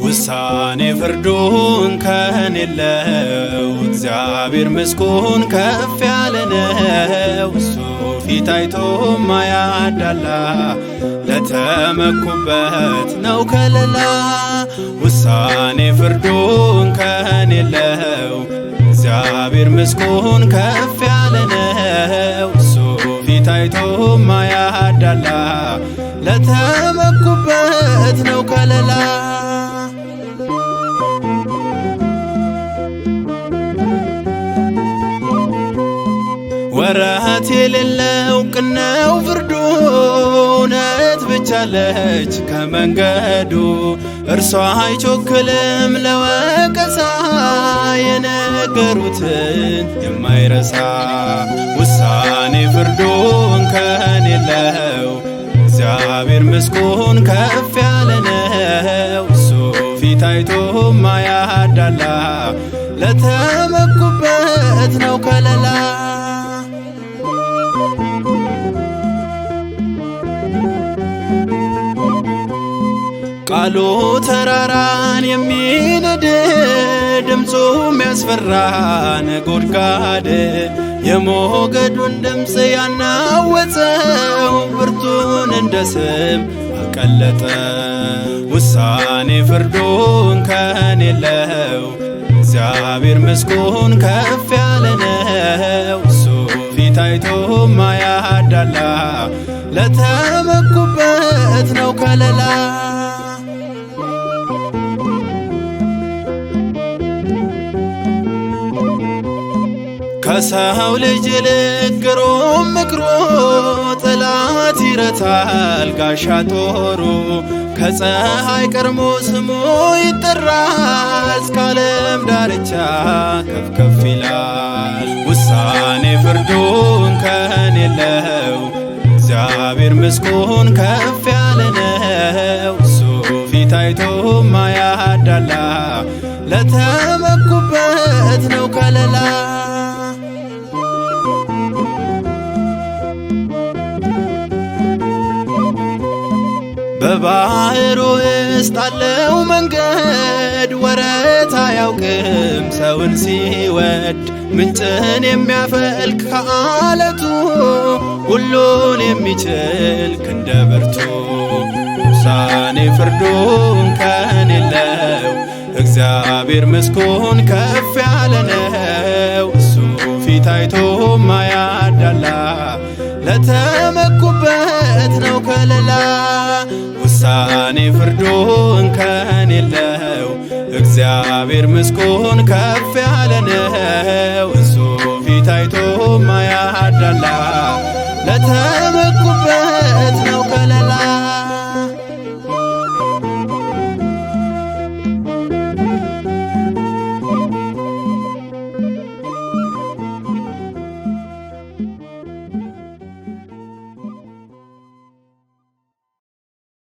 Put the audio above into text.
ውሳኔ ፍርዱን ከን የለው እግዚአብሔር ምስጉን ከፍ ያለ ነው። እሱ ፊት አይቶ ማያዳላ ለተመኩበት ነው ከለላ። ውሳኔ ፍርዱን ከን የለው እግዚአብሔር ምስጉን ከፍ ያለ ነው። እሱ ፊት አይቶ ማያዳላ ለተመኩበት ነው ከለላ። ወረት የሌለው ቅነው ፍርዱ እውነት ብቻ አለች ከመንገዱ። እርሷ አይቾክልም ለወቀሳ የነገሩትን የማይረሳ። ውሳኔ ፍርዱን ከን የለው እግዚአብሔር ምስጉን ከፍ ያለ ነው። እሱ ፊት አይቶ ማያዳላ ለተመኩበት ነው ከለላ። ቃሉ ተራራን የሚንድ ድምፁ የሚያስፈራ ነጎድጓድ የሞገዱን ድምፅ ያናወፀው ብርቱን እንደ ስም አቀለጠ። ውሳኔ ፍርዱን ከን የለው እግዚአብሔር ምስጉን ከፍ ያለ ነው። እሱ ፊት አይቶ ማያዳላ ለተመኩበት ነው ከለላ። ከሰው ልጅ ይልቅ ግሩም ምክሩ ጠላት ይረታል ጋሻ ጦሩ። ከፀሐይ ቀድሞ ስሙ ይጠራል እስከ ዓለም ዳርቻ ከፍ ከፍ ይላል። ውሳኔ ፍርዱን ከን የለው እግዚአብሔር ምስጉን ከፍ ያለ ነው። እሱ ፊት አይቶ ማያዳላ ለተመኩበት ነው ከለላ። በባህሩ ውስጥ አለው መንገድ ወረት አያውቅም ሰውን ሲወድ። ምንጭን የሚያፈልቅ ከአለቱ ሁሉን የሚችል ክንደ ብርቱ። ውሳኔ ፍርዱን ከን የለው እግዚአብሔር ምስጉን ከፍ ያለ ነው። እሱ ፊት አይቶ ማያዳላ ለተመኩበት ነው ከለላ። ውሳኔ ፍርዱን ከን የለው እግዚአብሔር ምስጉን ከፍ ያለ ነው። እሱ ፊት አይቶ ማያዳላ